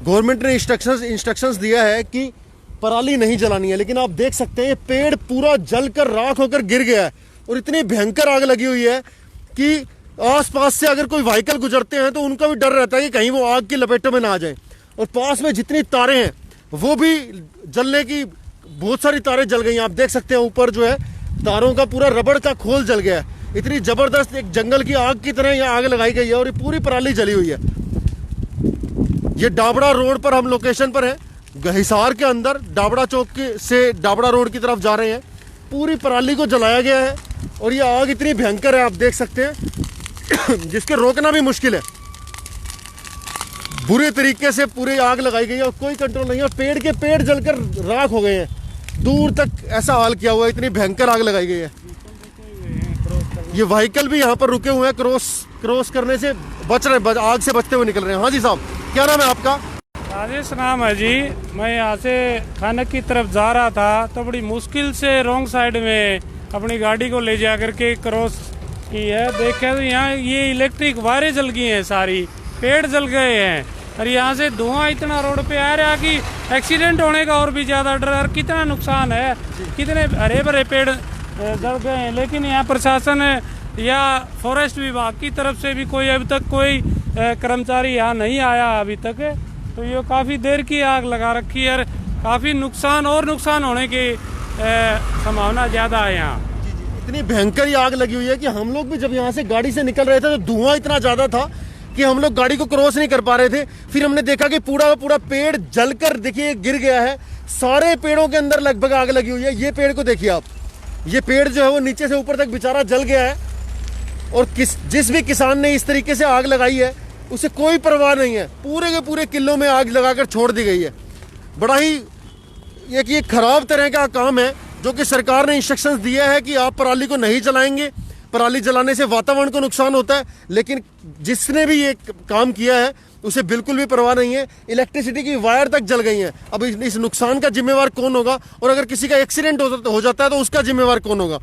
Government ने instructions दिया है कि पराली नहीं जलानी है, लेकिन आप देख सकते हैं ये पेड़ पूरा जलकर राख होकर गिर गया है और इतनी भयंकर आग लगी हुई है कि आसपास से अगर कोई व्हीकल गुजरते हैं तो उनका भी डर रहता है कि कहीं वो आग की लपेटों में ना आ जाए। और पास में जितनी तारें हैं वो भी जलने की, बहुत सारी तारें जल गई हैं। आप देख सकते हैं ऊपर जो है तारों का पूरा रबड़ का खोल जल गया है। इतनी जबरदस्त एक जंगल की आग की तरह यहाँ आग लगाई गई है और ये पूरी पराली जली हुई है। ये डाबड़ा रोड पर हम लोकेशन पर है, हिसार के अंदर डाबड़ा चौक से डाबड़ा रोड की तरफ जा रहे हैं। पूरी पराली को जलाया गया है और ये आग इतनी भयंकर है, आप देख सकते हैं जिसके रोकना भी मुश्किल है। बुरे तरीके से पूरी आग लगाई गई है और कोई कंट्रोल नहीं है। और पेड़ के पेड़ जलकर राख हो गए हैं, दूर तक ऐसा हाल किया हुआ है, इतनी भयंकर आग लगाई गई है। ये व्हीकल भी यहाँ पर रुके हुए हैं, क्रॉस करने से बच रहे, आग से बचते हुए निकल रहे हैं। हाँ जी साहब, क्या नाम है आपका? राजेश नाम है जी। मैं यहाँ से खानक की तरफ जा रहा था तो बड़ी मुश्किल से रॉन्ग साइड में अपनी गाड़ी को ले जा करके क्रॉस की है। देखे तो यहाँ ये इलेक्ट्रिक वायरें जल गई हैं, सारी पेड़ जल गए हैं और यहाँ से धुआं इतना रोड पे आ रहा है कि एक्सीडेंट होने का और भी ज़्यादा डर है। कितना नुकसान है, कितने हरे भरे पेड़ जल गए हैं। लेकिन यहाँ प्रशासन या फॉरेस्ट विभाग की तरफ से भी कोई अभी तक कोई कर्मचारी यहाँ नहीं आया अभी तक। तो ये काफ़ी देर की आग लगा रखी है और काफ़ी नुकसान होने की संभावना ज़्यादा है यहाँ। इतनी भयंकर ही आग लगी हुई है कि हम लोग भी जब यहाँ से गाड़ी से निकल रहे थे तो धुआं इतना ज़्यादा था कि हम लोग गाड़ी को क्रॉस नहीं कर पा रहे थे। फिर हमने देखा कि पूरा पूरा पेड़ जलकर देखिए गिर गया है। सारे पेड़ों के अंदर लगभग आग लगी हुई है। ये पेड़ को देखिए आप, ये पेड़ जो है वो नीचे से ऊपर तक बेचारा जल गया है। और जिस भी किसान ने इस तरीके से आग लगाई है उसे कोई परवाह नहीं है, पूरे के पूरे किलों में आग लगाकर छोड़ दी गई है। बड़ा ही एक खराब तरह का काम है जो कि सरकार ने इंस्ट्रक्शंस दिया है कि आप पराली को नहीं जलाएंगे, पराली जलाने से वातावरण को नुकसान होता है। लेकिन जिसने भी ये काम किया है उसे बिल्कुल भी परवाह नहीं है। इलेक्ट्रिसिटी की वायर तक जल गई हैं। अब इस नुकसान का जिम्मेवार कौन होगा? और अगर किसी का एक्सीडेंट हो जाता है तो उसका जिम्मेवार कौन होगा?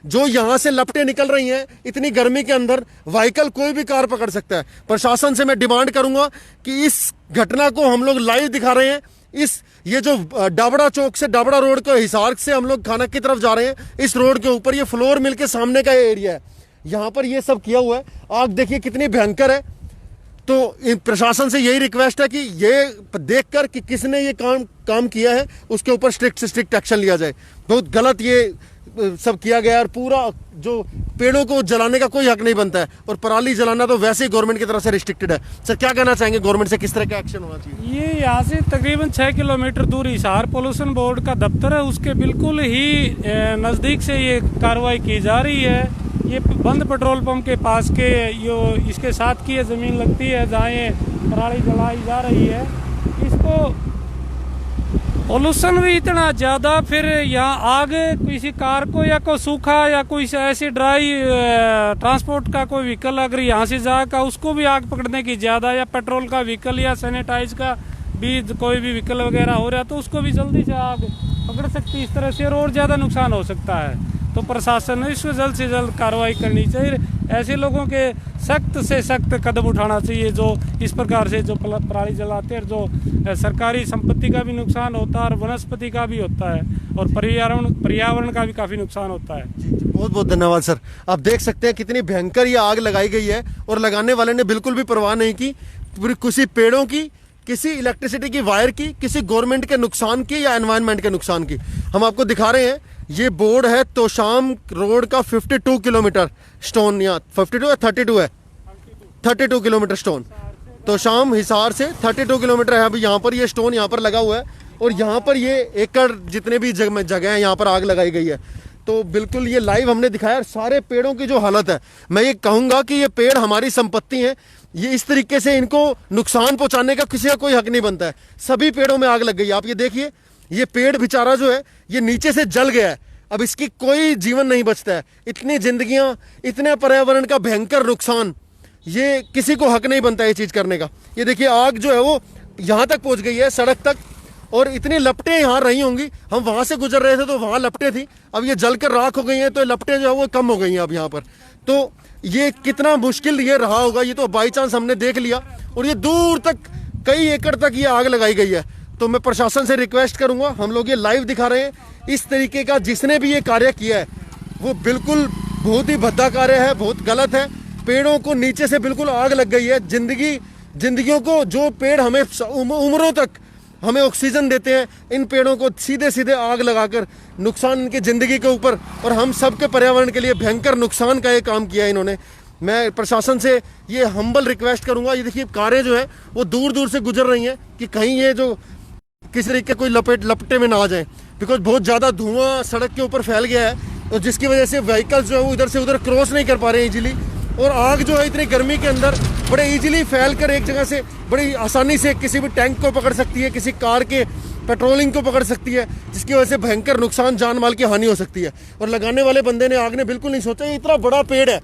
जो यहाँ से लपटें निकल रही हैं इतनी गर्मी के अंदर, व्हीकल कोई भी कार पकड़ सकता है। प्रशासन से मैं डिमांड करूंगा कि इस घटना को हम लोग लाइव दिखा रहे हैं। ये जो डाबड़ा चौक से डाबड़ा रोड को हिसार से हम लोग खानक की तरफ जा रहे हैं, इस रोड के ऊपर ये फ्लोर मिल के सामने का एरिया है, यहाँ पर ये सब किया हुआ है। आग देखिए कितनी भयंकर है। तो प्रशासन से यही रिक्वेस्ट है कि ये देखकर कि किसने ये काम किया है उसके ऊपर स्ट्रिक्ट से स्ट्रिक्ट एक्शन लिया जाए। बहुत गलत ये सब किया गया और पूरा जो पेड़ों को जलाने का कोई हक नहीं बनता है और पराली जलाना तो वैसे ही गवर्नमेंट की तरफ से रिस्ट्रिक्टेड है। सर क्या कहना चाहेंगे, गवर्नमेंट से किस तरह का एक्शन होना चाहिए? ये यहाँ से तकरीबन 6 किलोमीटर दूर हिसार पोल्यूशन बोर्ड का दफ्तर है, उसके बिल्कुल ही नज़दीक से ये कार्रवाई की जा रही है। ये बंद पेट्रोल पंप के पास के इसके साथ की ज़मीन लगती है जहाँ ये पराली जलाई जा रही है। इसको पोल्यूशन भी इतना ज़्यादा, फिर यहाँ आग किसी कार को या कोई सूखा या कोई ऐसी ड्राई ट्रांसपोर्ट का कोई व्हीकल अगर यहाँ से जाएगा उसको भी आग पकड़ने की ज़्यादा, या पेट्रोल का व्हीकल या सैनिटाइज का भी कोई भी व्हीकल वगैरह हो रहा है तो उसको भी जल्दी से आग पकड़ सकती है। इस तरह से और ज़्यादा नुकसान हो सकता है। तो प्रशासन ने इसको जल्द से जल्द कार्रवाई करनी चाहिए। ऐसे लोगों के सख्त से सख्त कदम उठाना चाहिए जो इस प्रकार से जो पराली जलाते हैं, जो सरकारी संपत्ति का भी नुकसान होता है और वनस्पति का भी होता है और पर्यावरण का भी काफ़ी नुकसान होता है। बहुत बहुत धन्यवाद सर। आप देख सकते हैं कितनी भयंकर ये आग लगाई गई है और लगाने वाले ने बिल्कुल भी परवाह नहीं की। किसी पेड़ों की, किसी इलेक्ट्रिसिटी की वायर की, किसी गवर्नमेंट के नुकसान की या एनवायरनमेंट के नुकसान की। हम आपको दिखा रहे हैं ये बोर्ड है तोशाम रोड का 52 किलोमीटर स्टोन, या 52 या 32 है, 32 किलोमीटर स्टोन तोशाम हिसार से 32 किलोमीटर है। अभी यहाँ पर ये स्टोन यहाँ पर लगा हुआ है और यहाँ पर ये एकड़ जितने भी जगह हैं यहाँ पर आग लगाई गई है। तो बिल्कुल ये लाइव हमने दिखाया। सारे पेड़ों की जो हालत है, मैं ये कहूँगा कि ये पेड़ हमारी संपत्ति हैं। ये इस तरीके से इनको नुकसान पहुँचाने का किसी का कोई हक नहीं बनता है। सभी पेड़ों में आग लग गई। आप ये देखिए, ये पेड़ बेचारा जो है ये नीचे से जल गया है, अब इसकी कोई जीवन नहीं बचता है। इतनी जिंदगियां, इतने पर्यावरण का भयंकर नुकसान, ये किसी को हक नहीं बनता है ये चीज़ करने का। ये देखिए आग जो है वो यहाँ तक पहुँच गई है, सड़क तक, और इतनी लपटें यहाँ रही होंगी। हम वहाँ से गुजर रहे थे तो वहाँ लपटें थी, अब ये जलकर राख हो गई हैं तो लपटें जो है वो कम हो गई हैं अब यहाँ पर। तो ये कितना मुश्किल ये रहा होगा, ये तो बाई चांस हमने देख लिया। और ये दूर तक कई एकड़ तक ये आग लगाई गई है। तो मैं प्रशासन से रिक्वेस्ट करूंगा, हम लोग ये लाइव दिखा रहे हैं, इस तरीके का जिसने भी ये कार्य किया है वो बिल्कुल बहुत ही भद्दा कार्य है, बहुत गलत है। पेड़ों को नीचे से बिल्कुल आग लग गई है। जिंदगियों को, जो पेड़ हमें उम्रों तक हमें ऑक्सीजन देते हैं, इन पेड़ों को सीधे सीधे आग लगाकर नुकसान इनकी ज़िंदगी के ऊपर और हम सब के पर्यावरण के लिए भयंकर नुकसान का ये काम किया है इन्होंने। मैं प्रशासन से ये हम्बल रिक्वेस्ट करूंगा, ये देखिए कारें जो है वो दूर दूर से गुजर रही हैं कि कहीं ये जो किसी तरीके कोई लपटे में ना आ जाए, बिकॉज बहुत ज़्यादा धुआं सड़क के ऊपर फैल गया है और जिसकी वजह से व्हीकल्स जो है वो इधर से उधर क्रॉस नहीं कर पा रहे हैं इजीली। और आग जो है इतनी गर्मी के अंदर बड़े इजीली फैल कर एक जगह से बड़ी आसानी से किसी भी टैंक को पकड़ सकती है, किसी कार के पेट्रोलिंग को पकड़ सकती है, जिसकी वजह से भयंकर नुकसान, जान माल की हानि हो सकती है। और लगाने वाले बंदे ने, आग ने बिल्कुल नहीं सोचा। इतना बड़ा पेड़ है,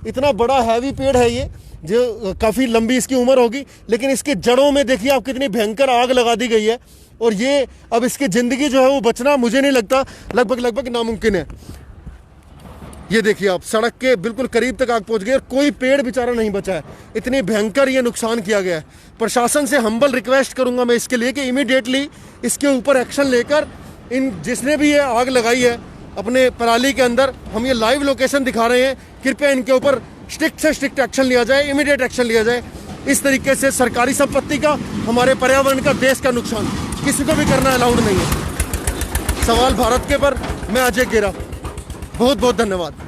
इतना बड़ा हैवी पेड़ है ये, जो काफ़ी लंबी इसकी उम्र होगी, लेकिन इसके जड़ों में देखिए आप कितनी भयंकर आग लगा दी गई है। और ये अब इसकी ज़िंदगी जो है वो बचना मुझे नहीं लगता, लगभग नामुमकिन है। ये देखिए आप, सड़क के बिल्कुल करीब तक आग पहुंच गई और कोई पेड़ बेचारा नहीं बचा है। इतनी भयंकर ये नुकसान किया गया है। प्रशासन से हम्बल रिक्वेस्ट करूंगा मैं इसके लिए कि इमीडिएटली इसके ऊपर एक्शन लेकर इन जिसने भी ये आग लगाई है अपने पराली के अंदर, हम ये लाइव लोकेशन दिखा रहे हैं, कृपया इनके ऊपर स्ट्रिक्ट से स्ट्रिक्ट एक्शन लिया जाए, इमीडिएट एक्शन लिया जाए। इस तरीके से सरकारी संपत्ति का, हमारे पर्यावरण का, देश का नुकसान किसी को भी करना अलाउड नहीं है। सवाल भारत के पर, मैं अजय गेरा, बहुत बहुत धन्यवाद।